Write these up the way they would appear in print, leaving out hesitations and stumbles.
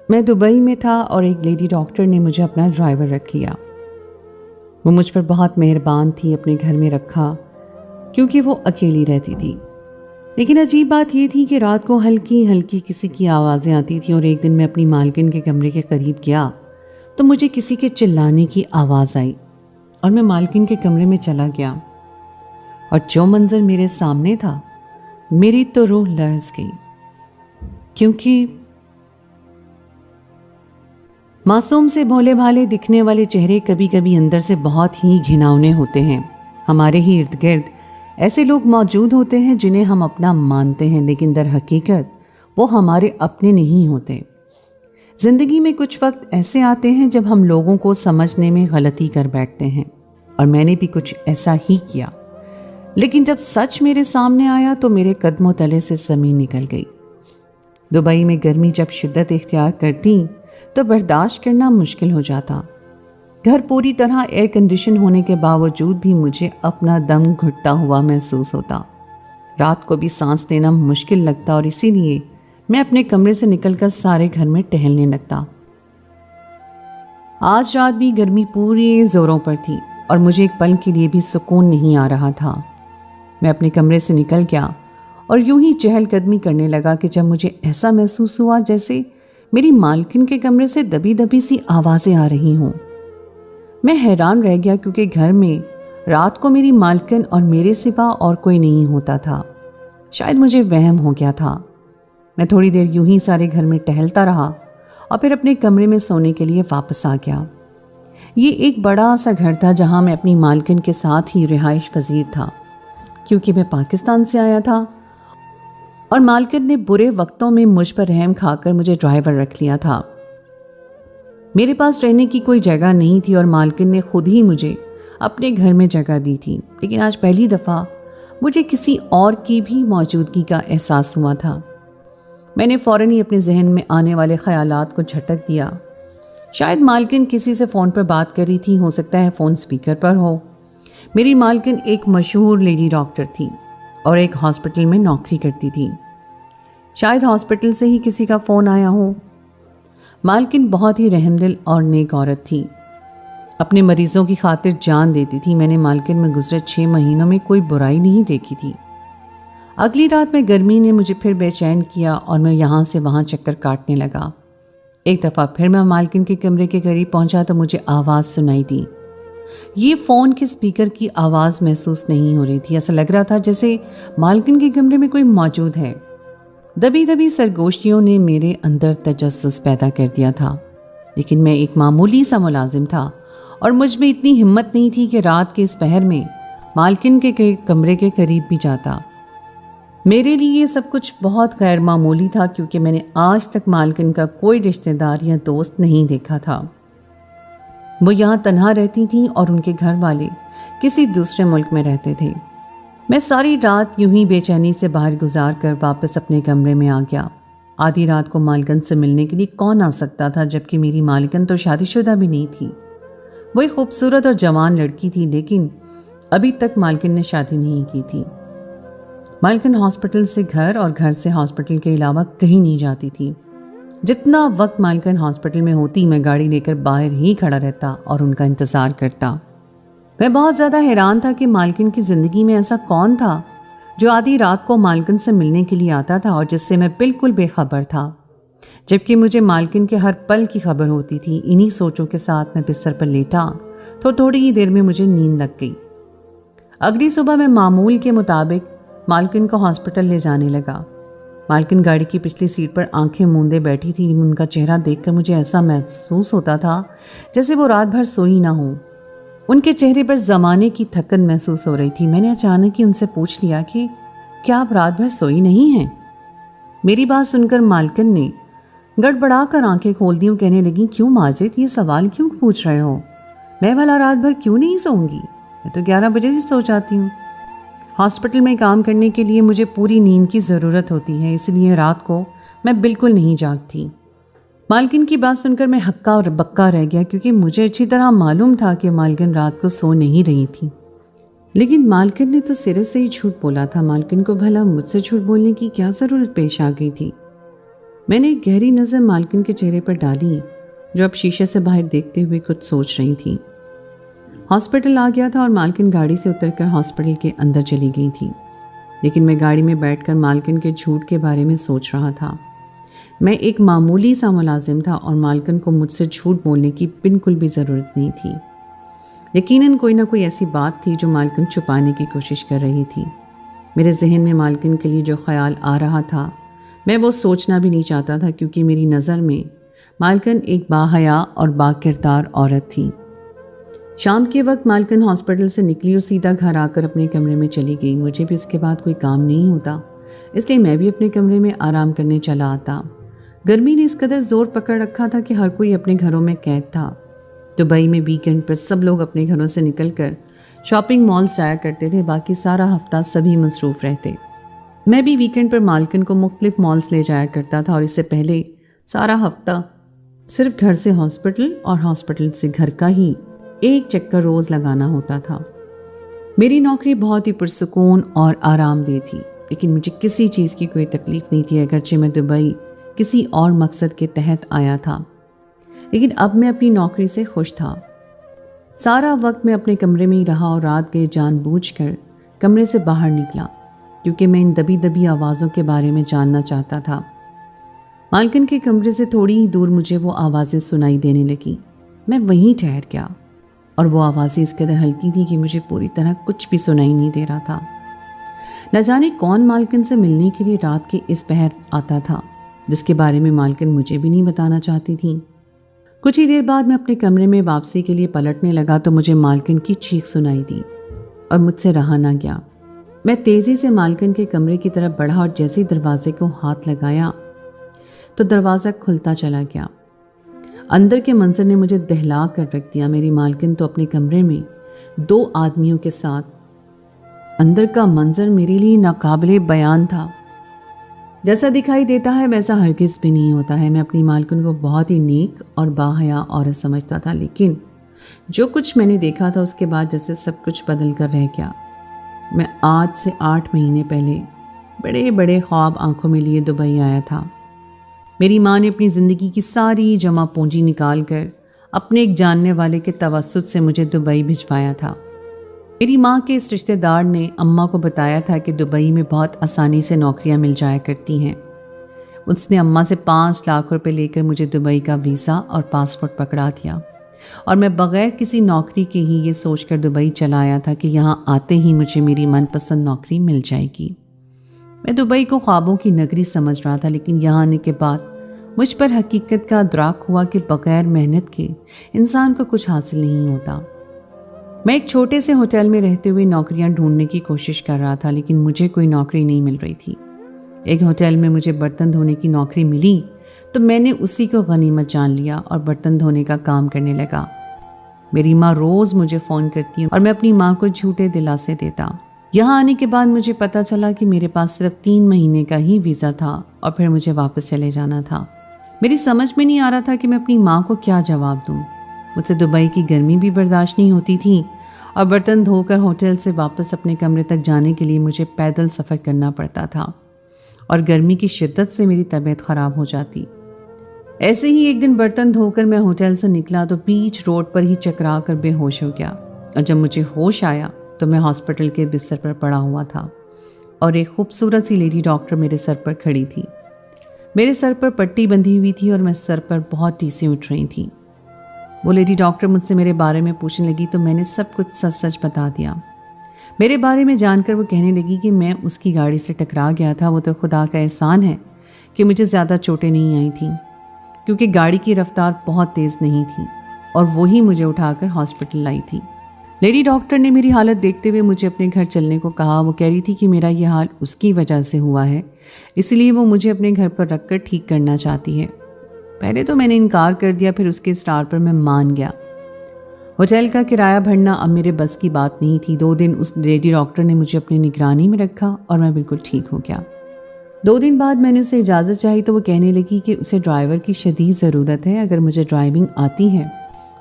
میں دبئی میں تھا اور ایک لیڈی ڈاکٹر نے مجھے اپنا ڈرائیور رکھ لیا۔ وہ مجھ پر بہت مہربان تھی، اپنے گھر میں رکھا کیونکہ وہ اکیلی رہتی تھی۔ لیکن عجیب بات یہ تھی کہ رات کو ہلکی ہلکی کسی کی آوازیں آتی تھیں، اور ایک دن میں اپنی مالکن کے کمرے کے قریب گیا تو مجھے کسی کے چلانے کی آواز آئی اور میں مالکن کے کمرے میں چلا گیا، اور جو منظر میرے سامنے تھا میری تو روح لرز گئی، کیونکہ معصوم سے بھولے بھالے دکھنے والے چہرے کبھی کبھی اندر سے بہت ہی گھناؤنے ہوتے ہیں۔ ہمارے ہی ارد گرد ایسے لوگ موجود ہوتے ہیں جنہیں ہم اپنا مانتے ہیں، لیکن در حقیقت وہ ہمارے اپنے نہیں ہوتے۔ زندگی میں کچھ وقت ایسے آتے ہیں جب ہم لوگوں کو سمجھنے میں غلطی کر بیٹھتے ہیں، اور میں نے بھی کچھ ایسا ہی کیا۔ لیکن جب سچ میرے سامنے آیا تو میرے قدموں تلے سے زمین نکل گئی۔ دبئی میں گرمی جب شدت اختیار کرتی تو برداشت کرنا مشکل ہو جاتا۔ گھر پوری طرح ایئر کنڈیشن ہونے کے باوجود بھی مجھے اپنا دم گھٹتا ہوا محسوس ہوتا۔ رات کو بھی سانس لینا مشکل لگتا، اور اسی لیے میں اپنے کمرے سے نکل کر سارے گھر میں ٹہلنے لگتا۔ آج رات بھی گرمی پوری زوروں پر تھی، اور مجھے ایک پل کے لیے بھی سکون نہیں آ رہا تھا۔ میں اپنے کمرے سے نکل گیا اور یوں ہی چہل قدمی کرنے لگا کہ جب مجھے ایسا محسوس ہوا جیسے میری مالکن کے کمرے سے دبی دبی سی آوازیں آ رہی ہوں۔ میں حیران رہ گیا، کیونکہ گھر میں رات کو میری مالکن اور میرے سوا اور کوئی نہیں ہوتا تھا۔ شاید مجھے وہم ہو گیا تھا۔ میں تھوڑی دیر یوں ہی سارے گھر میں ٹہلتا رہا اور پھر اپنے کمرے میں سونے کے لیے واپس آ گیا۔ یہ ایک بڑا سا گھر تھا جہاں میں اپنی مالکن کے ساتھ ہی رہائش پذیر تھا، کیونکہ میں پاکستان سے آیا تھا اور مالکن نے برے وقتوں میں مجھ پر رحم کھا کر مجھے ڈرائیور رکھ لیا تھا۔ میرے پاس رہنے کی کوئی جگہ نہیں تھی اور مالکن نے خود ہی مجھے اپنے گھر میں جگہ دی تھی، لیکن آج پہلی دفعہ مجھے کسی اور کی بھی موجودگی کا احساس ہوا تھا۔ میں نے فوراً ہی اپنے ذہن میں آنے والے خیالات کو جھٹک دیا۔ شاید مالکن کسی سے فون پر بات کر رہی تھی، ہو سکتا ہے فون سپیکر پر ہو۔ میری مالکن ایک مشہور لیڈی ڈاکٹر تھی اور ایک ہاسپٹل میں نوکری کرتی تھی۔ شاید ہاسپٹل سے ہی کسی کا فون آیا ہو۔ مالکن بہت ہی رحم دل اور نیک عورت تھی، اپنے مریضوں کی خاطر جان دیتی تھی۔ میں نے مالکن میں گزرے 6 مہینوں میں کوئی برائی نہیں دیکھی تھی۔ اگلی رات میں گرمی نے مجھے پھر بے چین کیا اور میں یہاں سے وہاں چکر کاٹنے لگا۔ ایک دفعہ پھر میں مالکن کے کمرے کے قریب پہنچا تو مجھے آواز سنائی دی۔ یہ فون کے سپیکر کی آواز محسوس نہیں ہو رہی تھی، ایسا لگ رہا تھا جیسے مالکن کے کمرے میں کوئی موجود ہے۔ دبی دبی سرگوشیوں نے میرے اندر تجسس پیدا کر دیا تھا، لیکن میں ایک معمولی سا ملازم تھا اور مجھ میں اتنی ہمت نہیں تھی کہ رات کے اس پہر میں مالکن کے کمرے کے قریب بھی جاتا۔ میرے لیے یہ سب کچھ بہت غیر معمولی تھا، کیونکہ میں نے آج تک مالکن کا کوئی رشتہ دار یا دوست نہیں دیکھا تھا۔ وہ یہاں تنہا رہتی تھیں اور ان کے گھر والے کسی دوسرے ملک میں رہتے تھے۔ میں ساری رات یوں ہی بے چینی سے باہر گزار کر واپس اپنے کمرے میں آ گیا۔ آدھی رات کو مالکن سے ملنے کے لیے کون آ سکتا تھا، جبکہ میری مالکن تو شادی شدہ بھی نہیں تھی۔ وہ ایک خوبصورت اور جوان لڑکی تھی، لیکن ابھی تک مالکن نے شادی نہیں کی تھی۔ مالکن ہاسپٹل سے گھر اور گھر سے ہاسپٹل کے علاوہ کہیں نہیں جاتی تھی۔ جتنا وقت مالکن ہاسپٹل میں ہوتی میں گاڑی لے کر باہر ہی کھڑا رہتا اور ان کا انتظار کرتا۔ میں بہت زیادہ حیران تھا کہ مالکن کی زندگی میں ایسا کون تھا جو آدھی رات کو مالکن سے ملنے کے لیے آتا تھا اور جس سے میں بالکل بے خبر تھا، جبکہ مجھے مالکن کے ہر پل کی خبر ہوتی تھی۔ انہی سوچوں کے ساتھ میں بستر پر لیٹا تو تھوڑی ہی دیر میں مجھے نیند لگ گئی۔ اگلی صبح میں معمول کے مطابق مالکن کو ہاسپٹل لے جانے لگا۔ مالکن گاڑی کی پچھلی سیٹ پر آنکھیں موندے بیٹھی تھی۔ ان کا چہرہ دیکھ کر مجھے ایسا محسوس ہوتا تھا جیسے وہ رات بھر سوئی نہ ہو۔ ان کے چہرے پر زمانے کی تھکن محسوس ہو رہی تھی۔ میں نے اچانک ہی ان سے پوچھ لیا کہ کیا آپ رات بھر سوئی نہیں ہیں؟ میری بات سن کر مالکن نے گڑبڑا کر آنکھیں کھول دی اور کہنے لگی، کیوں ماجد، یہ سوال کیوں پوچھ رہے ہو؟ میں بھلا رات بھر کیوں نہیں سوؤں گی؟ میں تو 11 بجے سے سو جاتی ہوں۔ ہاسپٹل میں کام کرنے کے لیے مجھے پوری نیند کی ضرورت ہوتی ہے، اس لیے رات کو میں بالکل نہیں جاگتی۔ مالکن کی بات سن کر میں ہکا اور بکا رہ گیا، کیونکہ مجھے اچھی طرح معلوم تھا کہ مالکن رات کو سو نہیں رہی تھی۔ لیکن مالکن نے تو سرے سے ہی جھوٹ بولا تھا۔ مالکن کو بھلا مجھ سے جھوٹ بولنے کی کیا ضرورت پیش آ گئی تھی؟ میں نے ایک گہری نظر مالکن کے چہرے پر ڈالی جو اب شیشے سے باہر دیکھتے ہوئے کچھ سوچ رہی تھی۔ ہاسپٹل آ گیا تھا اور مالکن گاڑی سے اتر کر ہاسپٹل کے اندر چلی گئی تھی، لیکن میں گاڑی میں بیٹھ کر مالکن کے جھوٹ کے بارے میں سوچ رہا تھا۔ میں ایک معمولی سا ملازم تھا اور مالکن کو مجھ سے جھوٹ بولنے کی بالکل بھی ضرورت نہیں تھی۔ یقیناً کوئی نہ کوئی ایسی بات تھی جو مالکن چھپانے کی کوشش کر رہی تھی۔ میرے ذہن میں مالکن کے لیے جو خیال آ رہا تھا میں وہ سوچنا بھی نہیں چاہتا تھا، کیونکہ میری نظر میں مالکن ایک باحیا اور با کردار عورت تھی۔ شام کے وقت مالکن ہاسپٹل سے نکلی اور سیدھا گھر آ کر اپنے کمرے میں چلی گئی۔ مجھے بھی اس کے بعد کوئی کام نہیں ہوتا، اس لیے میں بھی اپنے کمرے میں آرام کرنے چلا آتا۔ گرمی نے اس قدر زور پکڑ رکھا تھا کہ ہر کوئی اپنے گھروں میں قید تھا۔ دبئی میں ویکینڈ پر سب لوگ اپنے گھروں سے نکل کر شاپنگ مالز جایا کرتے تھے، باقی سارا ہفتہ سبھی مصروف رہتے۔ میں بھی ویکینڈ پر مالکن کو مختلف مالز لے جایا کرتا تھا، اور اس سے پہلے سارا ہفتہ صرف گھر سے ہاسپٹل اور ہاسپٹل سے گھر کا ہی ایک چکر روز لگانا ہوتا تھا۔ میری نوکری بہت ہی پرسکون اور آرام دہ تھی، لیکن مجھے کسی چیز کی کوئی تکلیف نہیں تھی، اگرچہ میں دبئی کسی اور مقصد کے تحت آیا تھا، لیکن اب میں اپنی نوکری سے خوش تھا۔ سارا وقت میں اپنے کمرے میں ہی رہا اور رات کے جان بوجھ کر کمرے سے باہر نکلا، کیونکہ میں ان دبی دبی آوازوں کے بارے میں جاننا چاہتا تھا۔ مالکن کے کمرے سے تھوڑی ہی دور مجھے وہ آوازیں سنائی دینے لگیں۔ میں وہیں ٹھہر گیا، اور وہ آوازیں اس قدر ہلکی تھیں کہ مجھے پوری طرح کچھ بھی سنائی نہیں دے رہا تھا۔ نہ جانے کون مالکن سے ملنے کے لیے رات کے اس پہر آتا تھا، جس کے بارے میں مالکن مجھے بھی نہیں بتانا چاہتی تھی۔ کچھ ہی دیر بعد میں اپنے کمرے میں واپسی کے لیے پلٹنے لگا تو مجھے مالکن کی چیخ سنائی دی اور مجھ سے رہا نہ گیا۔ میں تیزی سے مالکن کے کمرے کی طرف بڑھا اور جیسے ہی دروازے کو ہاتھ لگایا تو دروازہ کھلتا چلا گیا۔ اندر کے منظر نے مجھے دہلا کر رکھ دیا۔ میری مالکن تو اپنے کمرے میں 2 آدمیوں کے ساتھ۔ اندر کا منظر میرے لیے ناقابل بیان تھا۔ جیسا دکھائی دیتا ہے ویسا ہرگز بھی نہیں ہوتا ہے۔ میں اپنی مالکن کو بہت ہی نیک اور باحیا عورت سمجھتا تھا، لیکن جو کچھ میں نے دیکھا تھا اس کے بعد جیسے سب کچھ بدل کر رہ گیا۔ میں آج سے 8 مہینے پہلے بڑے بڑے خواب آنکھوں میں لیے دبئی آیا تھا۔ میری ماں نے اپنی زندگی کی ساری جمع پونجی نکال کر اپنے ایک جاننے والے کے توسط سے مجھے دبئی بھجوایا تھا۔ میری ماں کے اس رشتہ دار نے اماں کو بتایا تھا کہ دبئی میں بہت آسانی سے نوکریاں مل جایا کرتی ہیں۔ اس نے اماں سے 5 لاکھ روپے لے کر مجھے دبئی کا ویزا اور پاسپورٹ پکڑا دیا، اور میں بغیر کسی نوکری کے ہی یہ سوچ کر دبئی چلا آیا تھا کہ یہاں آتے ہی مجھے میری من پسند نوکری مل جائے گی۔ میں دبئی کو خوابوں کی نگری سمجھ رہا تھا، لیکن یہاں آنے کے بعد مجھ پر حقیقت کا ادراک ہوا کہ بغیر محنت کے انسان کو کچھ حاصل نہیں ہوتا۔ میں ایک چھوٹے سے ہوٹل میں رہتے ہوئے نوکریاں ڈھونڈنے کی کوشش کر رہا تھا، لیکن مجھے کوئی نوکری نہیں مل رہی تھی۔ ایک ہوٹل میں مجھے برتن دھونے کی نوکری ملی تو میں نے اسی کو غنیمت جان لیا اور برتن دھونے کا کام کرنے لگا۔ میری ماں روز مجھے فون کرتی اور میں اپنی ماں کو جھوٹے دلاسے دیتا۔ یہاں آنے کے بعد مجھے پتہ چلا کہ میرے پاس صرف 3 مہینے کا ہی ویزا تھا اور پھر مجھے واپس چلے جانا تھا۔ میری سمجھ میں نہیں آ رہا تھا کہ میں اپنی ماں کو کیا جواب دوں۔ مجھ سے دبئی کی گرمی بھی برداشت نہیں ہوتی تھی، اور برتن دھو کر ہوٹل سے واپس اپنے کمرے تک جانے کے لیے مجھے پیدل سفر کرنا پڑتا تھا، اور گرمی کی شدت سے میری طبیعت خراب ہو جاتی۔ ایسے ہی ایک دن برتن دھو کر میں ہوٹل سے نکلا تو بیچ روڈ پر ہی چکرا کر بے ہوش ہو گیا، اور جب مجھے ہوش آیا تو میں ہاسپٹل کے بستر پر پڑا ہوا تھا، اور ایک خوبصورت سی لیڈی ڈاکٹر میرے سر پر کھڑی تھی۔ میرے سر پر پٹی بندھی ہوئی تھی اور میں سر پر بہت ٹیسیں اٹھ رہی تھیں۔ وہ لیڈی ڈاکٹر مجھ سے میرے بارے میں پوچھنے لگی تو میں نے سب کچھ سچ سچ بتا دیا۔ میرے بارے میں جان کر وہ کہنے لگی کہ میں اس کی گاڑی سے ٹکرا گیا تھا، وہ تو خدا کا احسان ہے کہ مجھے زیادہ چوٹیں نہیں آئی تھیں، کیونکہ گاڑی کی رفتار بہت تیز نہیں تھی، اور وہی مجھے اٹھا کر ہاسپٹل لائی تھی۔ لیڈی ڈاکٹر نے میری حالت دیکھتے ہوئے مجھے اپنے گھر چلنے کو کہا۔ وہ کہہ رہی تھی کہ میرا یہ حال اس کی وجہ سے ہوا ہے، اس لیے وہ مجھے اپنے گھر پر رکھ کر ٹھیک کرنا چاہتی ہے۔ پہلے تو میں نے انکار کر دیا، پھر اس کے اصرار پر میں مان گیا۔ ہوٹل کا کرایہ بھرنا اب میرے بس کی بات نہیں تھی۔ 2 دن اس لیڈی ڈاکٹر نے مجھے اپنی نگرانی میں رکھا اور میں بالکل ٹھیک ہو گیا۔ 2 دن بعد میں نے اسے اجازت چاہی تو وہ کہنے لگی کہ اسے ڈرائیور کی شدید ضرورت ہے، اگر مجھے ڈرائیونگ آتی ہے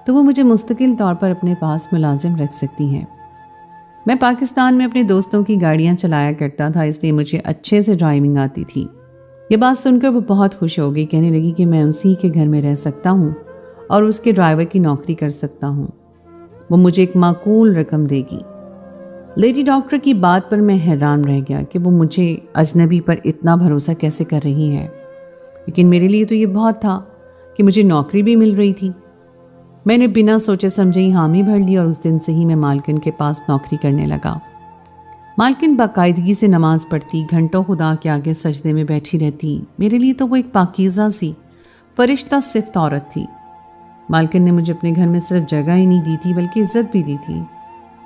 تو وہ مجھے مستقل طور پر اپنے پاس ملازم رکھ سکتی ہیں۔ میں پاکستان میں اپنے دوستوں کی گاڑیاں چلایا کرتا تھا، اس لیے مجھے اچھے سے ڈرائیونگ آتی تھی۔ یہ بات سن کر وہ بہت خوش ہو گئی، کہنے لگی کہ میں اسی کے گھر میں رہ سکتا ہوں اور اس کے ڈرائیور کی نوکری کر سکتا ہوں، وہ مجھے ایک معقول رقم دے گی۔ لیڈی ڈاکٹر کی بات پر میں حیران رہ گیا کہ وہ مجھے اجنبی پر اتنا بھروسہ کیسے کر رہی ہے، لیکن میرے لیے تو یہ بہت تھا کہ مجھے نوکری بھی مل رہی تھی۔ میں نے بنا سوچے سمجھے ہی حامی بھر لی اور اس دن سے ہی میں مالکن کے پاس نوکری کرنے لگا۔ مالکن باقاعدگی سے نماز پڑھتی، گھنٹوں خدا کے آگے سجدے میں بیٹھی رہتی۔ میرے لیے تو وہ ایک پاکیزہ سی فرشتہ صفت عورت تھی۔ مالکن نے مجھے اپنے گھر میں صرف جگہ ہی نہیں دی تھی بلکہ عزت بھی دی تھی۔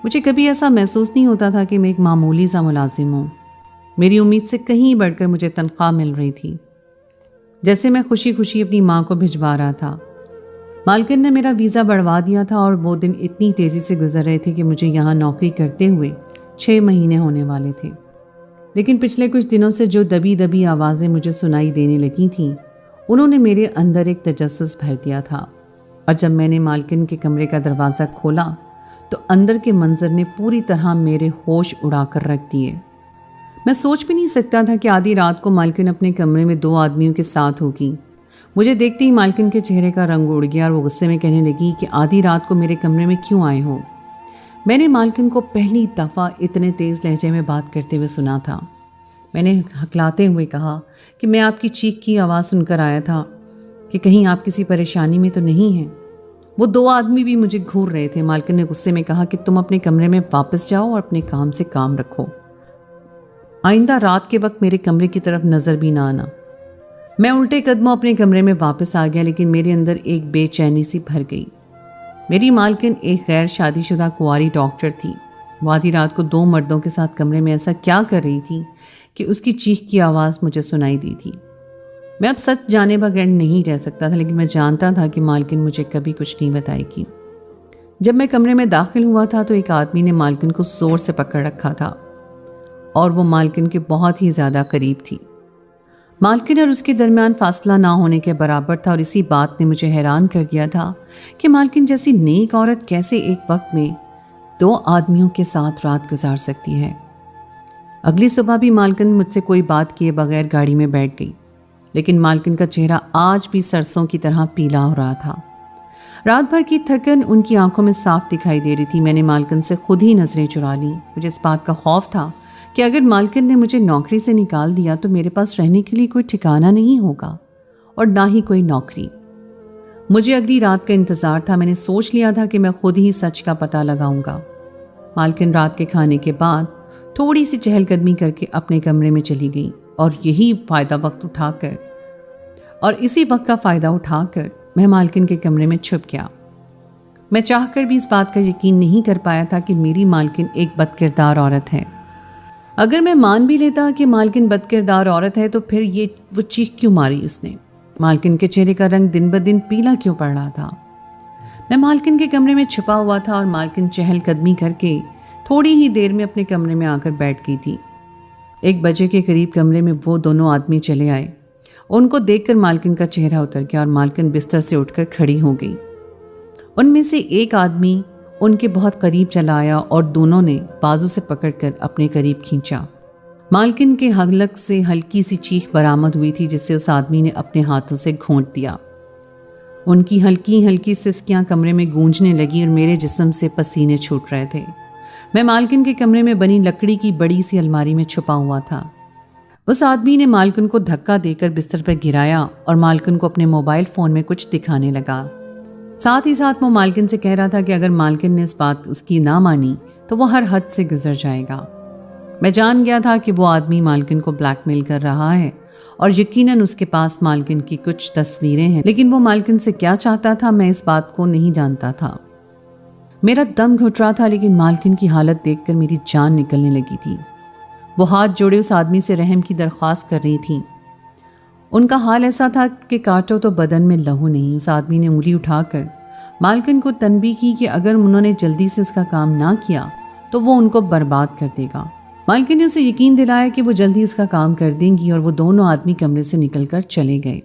مجھے کبھی ایسا محسوس نہیں ہوتا تھا کہ میں ایک معمولی سا ملازم ہوں۔ میری امید سے کہیں بڑھ کر مجھے تنخواہ مل رہی تھی، جیسے میں خوشی خوشی اپنی ماں کو بھجوا رہا تھا۔ مالکن نے میرا ویزا بڑھوا دیا تھا اور وہ دن اتنی تیزی سے گزر رہے تھے کہ مجھے یہاں نوکری کرتے ہوئے 6 مہینے ہونے والے تھے۔ لیکن پچھلے کچھ دنوں سے جو دبی دبی آوازیں مجھے سنائی دینے لگی تھیں، انہوں نے میرے اندر ایک تجسس بھر دیا تھا، اور جب میں نے مالکن کے کمرے کا دروازہ کھولا تو اندر کے منظر نے پوری طرح میرے ہوش اڑا کر رکھ دیے۔ میں سوچ بھی نہیں سکتا تھا کہ آدھی رات کو مالکن اپنے کمرے میں 2 آدمیوں کے ساتھ ہوگی۔ مجھے دیکھتے ہی مالکن کے چہرے کا رنگ اڑ گیا اور وہ غصے میں کہنے لگی کہ آدھی رات کو میرے کمرے میں کیوں آئے ہو؟ میں نے مالکن کو پہلی دفعہ اتنے تیز لہجے میں بات کرتے ہوئے سنا تھا۔ میں نے ہکلاتے ہوئے کہا کہ میں آپ کی چیخ کی آواز سن کر آیا تھا کہ کہیں آپ کسی پریشانی میں تو نہیں ہیں۔ وہ 2 آدمی بھی مجھے گھور رہے تھے۔ مالکن نے غصے میں کہا کہ تم اپنے کمرے میں واپس جاؤ اور اپنے کام سے کام رکھو، آئندہ رات کے وقت میرے کمرے کی طرف نظر بھی نہ آنا۔ میں الٹے قدموں اپنے کمرے میں واپس آ گیا، لیکن میرے اندر ایک بے چینی سی بھر گئی۔ میری مالکن ایک غیر شادی شدہ کنواری ڈاکٹر تھی۔ وہ آدھی رات کو 2 مردوں کے ساتھ کمرے میں ایسا کیا کر رہی تھی کہ اس کی چیخ کی آواز مجھے سنائی دی تھی۔ میں اب سچ جانے بغیر نہیں رہ سکتا تھا، لیکن میں جانتا تھا کہ مالکن مجھے کبھی کچھ نہیں بتائے گی۔ جب میں کمرے میں داخل ہوا تھا تو ایک آدمی نے مالکن کو زور سے پکڑ رکھا تھا اور وہ مالکن کے بہت ہی زیادہ قریب تھی۔ مالکن اور اس کے درمیان فاصلہ نہ ہونے کے برابر تھا، اور اسی بات نے مجھے حیران کر دیا تھا کہ مالکن جیسی نیک عورت کیسے ایک وقت میں 2 آدمیوں کے ساتھ رات گزار سکتی ہے۔ اگلی صبح بھی مالکن مجھ سے کوئی بات کیے بغیر گاڑی میں بیٹھ گئی، لیکن مالکن کا چہرہ آج بھی سرسوں کی طرح پیلا ہو رہا تھا۔ رات بھر کی تھکن ان کی آنکھوں میں صاف دکھائی دے رہی تھی۔ میں نے مالکن سے خود ہی نظریں چرا لیں۔ مجھے اس بات کا خوف تھا کہ اگر مالکن نے مجھے نوکری سے نکال دیا تو میرے پاس رہنے کے لیے کوئی ٹھکانہ نہیں ہوگا اور نہ ہی کوئی نوکری۔ مجھے اگلی رات کا انتظار تھا۔ میں نے سوچ لیا تھا کہ میں خود ہی سچ کا پتہ لگاؤں گا۔ مالکن رات کے کھانے کے بعد تھوڑی سی چہل قدمی کر کے اپنے کمرے میں چلی گئی، اور اسی وقت کا فائدہ اٹھا کر میں مالکن کے کمرے میں چھپ گیا۔ میں چاہ کر بھی اس بات کا یقین نہیں کر پایا تھا کہ میری مالکن ایک بد کردار عورت ہے۔ اگر میں مان بھی لیتا کہ مالکن بد کردار عورت ہے تو پھر وہ چیخ کیوں ماری اس نے؟ مالکن کے چہرے کا رنگ دن بدن پیلا کیوں پڑ رہا تھا؟ میں مالکن کے کمرے میں چھپا ہوا تھا اور مالکن چہل قدمی کر کے تھوڑی ہی دیر میں اپنے کمرے میں آ کر بیٹھ گئی تھی۔ 1 بجے کے قریب کمرے میں وہ 2 آدمی چلے آئے۔ ان کو دیکھ کر مالکن کا چہرہ اتر گیا اور مالکن بستر سے اٹھ کر کھڑی ہو گئی۔ ان میں سے ایک آدمی ان کے بہت قریب چلا آیا اور دونوں نے بازو سے پکڑ کر اپنے قریب کھینچا۔ مالکن کے حلق سے ہلکی سی چیخ برآمد ہوئی تھی جسے اس آدمی نے اپنے ہاتھوں سے گھونٹ دیا۔ ان کی ہلکی ہلکی سسکیاں کمرے میں گونجنے لگی اور میرے جسم سے پسینے چھوٹ رہے تھے۔ میں مالکن کے کمرے میں بنی لکڑی کی بڑی سی الماری میں چھپا ہوا تھا۔ اس آدمی نے مالکن کو دھکا دے کر بستر پر گرایا اور مالکن کو اپنے موبائل فون میں کچھ دکھانے لگا۔ ساتھ ہی ساتھ وہ مالکن سے کہہ رہا تھا کہ اگر مالکن نے اس کی نہ مانی تو وہ ہر حد سے گزر جائے گا۔ میں جان گیا تھا کہ وہ آدمی مالکن کو بلیک میل کر رہا ہے اور یقیناً اس کے پاس مالکن کی کچھ تصویریں ہیں، لیکن وہ مالکن سے کیا چاہتا تھا میں اس بات کو نہیں جانتا تھا۔ میرا دم گھٹ رہا تھا، لیکن مالکن کی حالت دیکھ کر میری جان نکلنے لگی تھی۔ وہ ہاتھ جوڑے اس آدمی سے رحم کی درخواست کر رہی تھیں۔ ان کا حال ایسا تھا کہ کاٹو تو بدن میں لہو نہیں۔ اس آدمی نے انگلی اٹھا کر مالکن کو تنبیہ کی کہ اگر انہوں نے جلدی سے اس کا کام نہ کیا تو وہ ان کو برباد کر دے گا۔ مالکن نے اسے یقین دلایا کہ وہ جلدی اس کا کام کر دیں گی اور وہ 2 آدمی کمرے سے نکل کر چلے گئے۔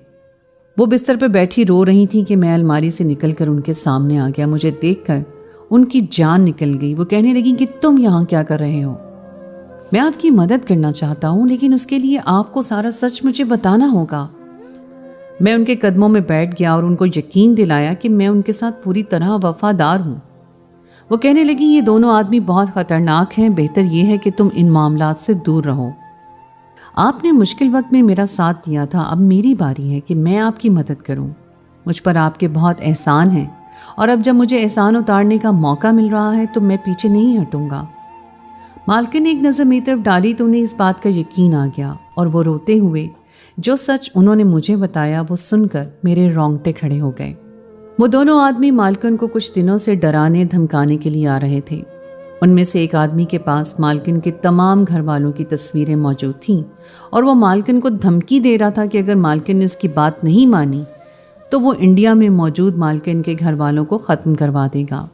وہ بستر پر بیٹھی رو رہی تھی کہ میں الماری سے نکل کر ان کے سامنے آ گیا۔ مجھے دیکھ کر ان کی جان نکل گئی۔ وہ کہنے لگی کہ تم یہاں کیا کر رہے ہو؟ میں آپ کی مدد کرنا چاہتا ہوں، لیکن اس کے لیے آپ کو سارا سچ مجھے بتانا ہوگا۔ میں ان کے قدموں میں بیٹھ گیا اور ان کو یقین دلایا کہ میں ان کے ساتھ پوری طرح وفادار ہوں۔ وہ کہنے لگی، یہ دونوں آدمی بہت خطرناک ہیں، بہتر یہ ہے کہ تم ان معاملات سے دور رہو۔ آپ نے مشکل وقت میں میرا ساتھ دیا تھا، اب میری باری ہے کہ میں آپ کی مدد کروں۔ مجھ پر آپ کے بہت احسان ہیں، اور اب جب مجھے احسان اتارنے کا موقع مل رہا ہے تو میں پیچھے نہیں ہٹوں گا۔ مالکن نے ایک نظر میری طرف ڈالی تو انہیں اس بات کا یقین آ گیا، اور وہ روتے ہوئے جو سچ انہوں نے مجھے بتایا وہ سن کر میرے رونگٹے کھڑے ہو گئے۔ وہ دونوں آدمی مالکن کو کچھ دنوں سے ڈرانے دھمکانے کے لیے آ رہے تھے۔ ان میں سے ایک آدمی کے پاس مالکن کے تمام گھر والوں کی تصویریں موجود تھیں، اور وہ مالکن کو دھمکی دے رہا تھا کہ اگر مالکن نے اس کی بات نہیں مانی تو وہ انڈیا میں موجود مالکن کے گھر والوں کو ختم کروا دے گا۔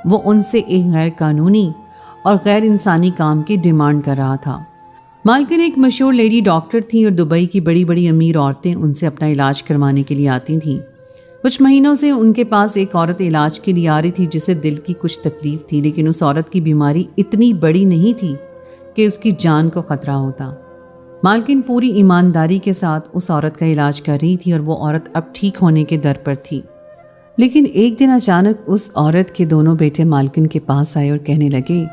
وہ ان سے ایک غیر قانونی اور غیر انسانی کام کی ڈیمانڈ کر رہا تھا۔ مالکن ایک مشہور لیڈی ڈاکٹر تھیں، اور دبئی کی بڑی بڑی امیر عورتیں ان سے اپنا علاج کروانے کے لیے آتی تھیں۔ کچھ مہینوں سے ان کے پاس ایک عورت علاج کے لیے آ رہی تھی جسے دل کی کچھ تکلیف تھی، لیکن اس عورت کی بیماری اتنی بڑی نہیں تھی کہ اس کی جان کو خطرہ ہوتا۔ مالکن پوری ایمانداری کے ساتھ اس عورت کا علاج کر رہی تھی، اور وہ عورت اب ٹھیک ہونے کے در پر تھی۔ لیکن ایک دن اچانک اس عورت کے دونوں بیٹے مالکن کے پاس آئے اور کہنے لگے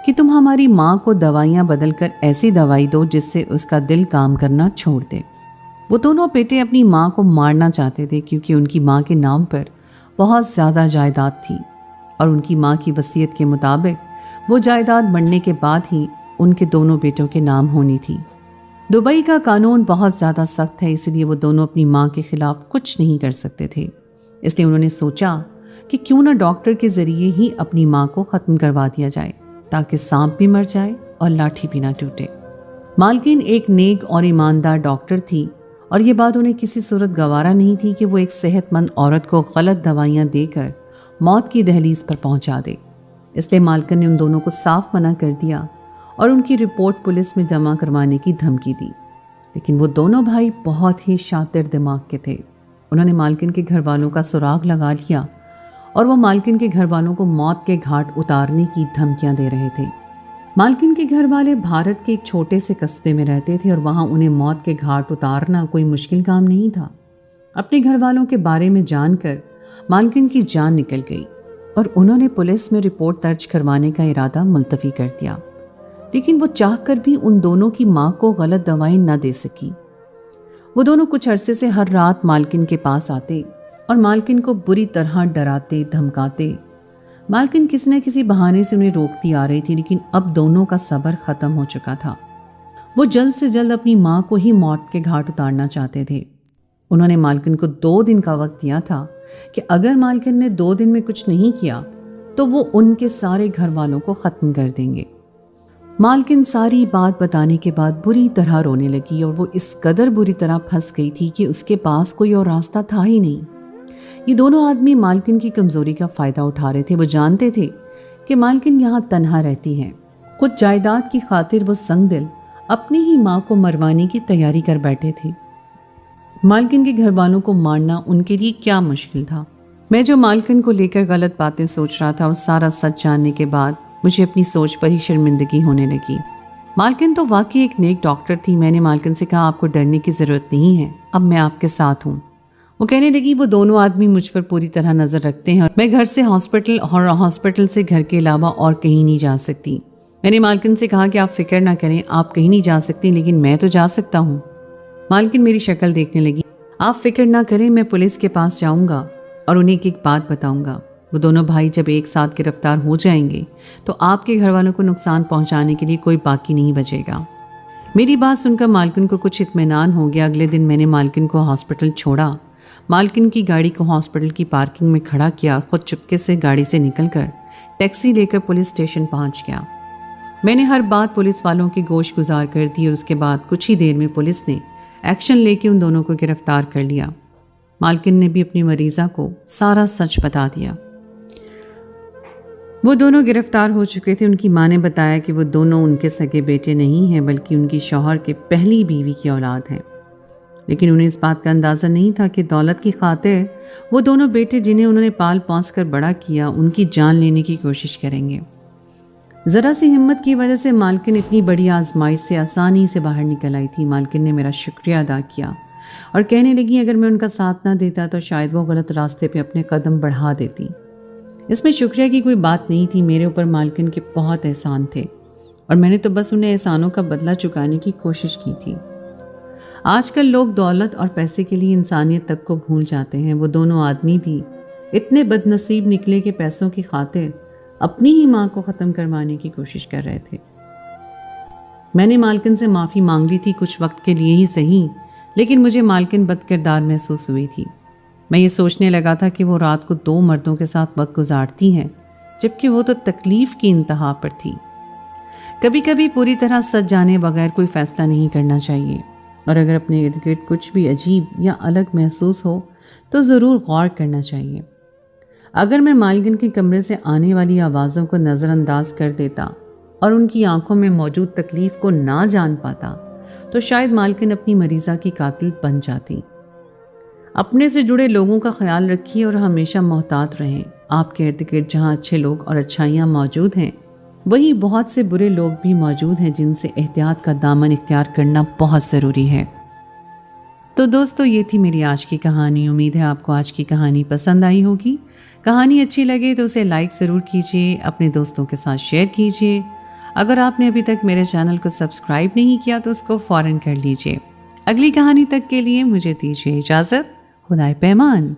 کہ تم ہماری ماں کو دوائیاں بدل کر ایسی دوائی دو جس سے اس کا دل کام کرنا چھوڑ دے۔ وہ دونوں بیٹے اپنی ماں کو مارنا چاہتے تھے، کیونکہ ان کی ماں کے نام پر بہت زیادہ جائیداد تھی، اور ان کی ماں کی وصیت کے مطابق وہ جائیداد بننے کے بعد ہی ان کے دونوں بیٹوں کے نام ہونی تھی۔ دبئی کا قانون بہت زیادہ سخت ہے، اس لیے وہ دونوں اپنی ماں کے خلاف کچھ نہیں کر سکتے تھے۔ اس لیے انہوں نے سوچا کہ کیوں نہ ڈاکٹر کے ذریعے ہی اپنی ماں کو ختم کروا دیا جائے، تاکہ سانپ بھی مر جائے اور لاٹھی بھی نہ ٹوٹے۔ مالکن ایک نیک اور ایماندار ڈاکٹر تھی، اور یہ بات انہیں کسی صورت گوارا نہیں تھی کہ وہ ایک صحت مند عورت کو غلط دوائیاں دے کر موت کی دہلیز پر پہنچا دے۔ اس لیے مالکن نے ان دونوں کو صاف منع کر دیا اور ان کی رپورٹ پولیس میں جمع کروانے کی دھمکی دی۔ لیکن وہ دونوں بھائی بہت ہی شاطر دماغ کے تھے۔ انہوں نے مالکن کے گھر والوں کا سراغ لگا لیا، اور وہ مالکن کے گھر والوں کو موت کے گھاٹ اتارنے کی دھمکیاں دے رہے تھے۔ مالکن کے گھر والے بھارت کے ایک چھوٹے سے قصبے میں رہتے تھے، اور وہاں انہیں موت کے گھاٹ اتارنا کوئی مشکل کام نہیں تھا۔ اپنے گھر والوں کے بارے میں جان کر مالکن کی جان نکل گئی، اور انہوں نے پولیس میں رپورٹ درج کروانے کا ارادہ ملتوی کر دیا۔ لیکن وہ چاہ کر بھی ان دونوں کی ماں کو غلط دوائیں نہ دے سکی۔ وہ دونوں کچھ عرصے سے ہر رات مالکن کے پاس آتے اور مالکن کو بری طرح ڈراتے دھمکاتے۔ مالکن کسی نہ کسی بہانے سے انہیں روکتی آ رہی تھی، لیکن اب دونوں کا صبر ختم ہو چکا تھا۔ وہ جلد سے جلد اپنی ماں کو ہی موت کے گھاٹ اتارنا چاہتے تھے۔ انہوں نے مالکن کو 2 دن کا وقت دیا تھا کہ اگر مالکن نے 2 دن میں کچھ نہیں کیا تو وہ ان کے سارے گھر والوں کو ختم کر دیں گے۔ مالکن ساری بات بتانے کے بعد بری طرح رونے لگی، اور وہ اس قدر بری طرح پھنس گئی تھی کہ اس کے پاس کوئی اور راستہ تھا ہی نہیں۔ یہ دونوں آدمی مالکن کی کمزوری کا فائدہ اٹھا رہے تھے۔ وہ جانتے تھے کہ مالکن یہاں تنہا رہتی ہے۔ کچھ جائیداد کی خاطر وہ سنگ دل اپنی ہی ماں کو مروانے کی تیاری کر بیٹھے تھے۔ مالکن کے گھر والوں کو مارنا ان کے لیے کیا مشکل تھا۔ میں جو مالکن کو لے کر غلط باتیں سوچ رہا تھا، اور سارا سچ جاننے کے بعد مجھے اپنی سوچ پر ہی شرمندگی ہونے لگی۔ مالکن تو واقعی ایک نیک ڈاکٹر تھی۔ میں نے مالکن سے کہا، آپ کو ڈرنے کی ضرورت نہیں ہے، اب میں آپ کے ساتھ ہوں۔ وہ کہنے لگی، وہ دونوں آدمی مجھ پر پوری طرح نظر رکھتے ہیں، اور میں گھر سے ہاسپٹل اور ہاسپٹل سے گھر کے علاوہ اور کہیں نہیں جا سکتی۔ میں نے مالکن سے کہا کہ آپ فکر نہ کریں، آپ کہیں نہیں جا سکتی، لیکن میں تو جا سکتا ہوں۔ مالکن میری شکل دیکھنے لگی۔ آپ فکر نہ کریں، میں پولیس کے پاس جاؤں گا اور انہیں ایک بات بتاؤں گا۔ وہ دونوں بھائی جب ایک ساتھ گرفتار ہو جائیں گے تو آپ کے گھر والوں کو نقصان پہنچانے کے لیے کوئی باقی نہیں بچے گا۔ میری بات سن کر مالکن کو کچھ اطمینان ہو گیا۔ اگلے دن میں نے مالکن کو ہاسپٹل چھوڑا، مالکن کی گاڑی کو ہاسپٹل کی پارکنگ میں کھڑا کیا، اور خود چپکے سے گاڑی سے نکل کر ٹیکسی لے کر پولیس اسٹیشن پہنچ گیا۔ میں نے ہر بات پولیس والوں کی گوش گزار کر دی، اور اس کے بعد کچھ ہی دیر میں پولیس نے ایکشن لے کے ان دونوں کو گرفتار کر لیا۔ مالکن نے بھی اپنی مریضہ کو سارا سچ بتا دیا۔ وہ دونوں گرفتار ہو چکے تھے۔ ان کی ماں نے بتایا کہ وہ دونوں ان کے سگے بیٹے نہیں ہیں، بلکہ ان کی شوہر کے پہلی بیوی کی اولاد ہیں۔ لیکن انہیں اس بات کا اندازہ نہیں تھا کہ دولت کی خاطر وہ دونوں بیٹے، جنہیں انہوں نے پال پوس کر بڑا کیا، ان کی جان لینے کی کوشش کریں گے۔ ذرا سی ہمت کی وجہ سے مالکن اتنی بڑی آزمائش سے آسانی سے باہر نکل آئی تھی۔ مالکن نے میرا شکریہ ادا کیا اور کہنے لگی اگر میں ان کا ساتھ نہ دیتا تو شاید وہ غلط راستے پہ اپنے قدم بڑھا دیتی۔ اس میں شکریہ کی کوئی بات نہیں تھی، میرے اوپر مالکن کے بہت احسان تھے اور میں نے تو بس انہیں احسانوں کا بدلہ چکانے کی کوشش کی تھی۔ آج کل لوگ دولت اور پیسے کے لیے انسانیت تک کو بھول جاتے ہیں۔ وہ دونوں آدمی بھی اتنے بد نصیب نکلے کہ پیسوں کی خاطر اپنی ہی ماں کو ختم کروانے کی کوشش کر رہے تھے۔ میں نے مالکن سے معافی مانگ لی تھی، کچھ وقت کے لیے ہی صحیح، لیکن مجھے مالکن بد کردار محسوس ہوئی تھی۔ میں یہ سوچنے لگا تھا کہ وہ رات کو 2 مردوں کے ساتھ وقت گزارتی ہیں، جبکہ وہ تو تکلیف کی انتہا پر تھی۔ کبھی کبھی پوری طرح سچ جانے بغیر کوئی فیصلہ نہیں کرنا چاہیے، اور اگر اپنے ارد گرد کچھ بھی عجیب یا الگ محسوس ہو تو ضرور غور کرنا چاہیے۔ اگر میں مالکن کے کمرے سے آنے والی آوازوں کو نظر انداز کر دیتا اور ان کی آنکھوں میں موجود تکلیف کو نہ جان پاتا تو شاید مالکن اپنی مریضہ کی قاتل بن جاتی۔ اپنے سے جڑے لوگوں کا خیال رکھیے اور ہمیشہ محتاط رہیں۔ آپ کے ارد گرد جہاں اچھے لوگ اور اچھائیاں موجود ہیں، وہیں بہت سے برے لوگ بھی موجود ہیں جن سے احتیاط کا دامن اختیار کرنا بہت ضروری ہے۔ تو دوستو، یہ تھی میری آج کی کہانی۔ امید ہے آپ کو آج کی کہانی پسند آئی ہوگی۔ کہانی اچھی لگے تو اسے لائک ضرور کیجیے، اپنے دوستوں کے ساتھ شیئر کیجیے۔ اگر آپ نے ابھی تک میرے چینل کو سبسکرائب نہیں کیا تو اس کو فوراً کر لیجیے۔ اگلی کہانی تک کے لیے مجھے دیجیے اجازت۔ خدائے پیمان۔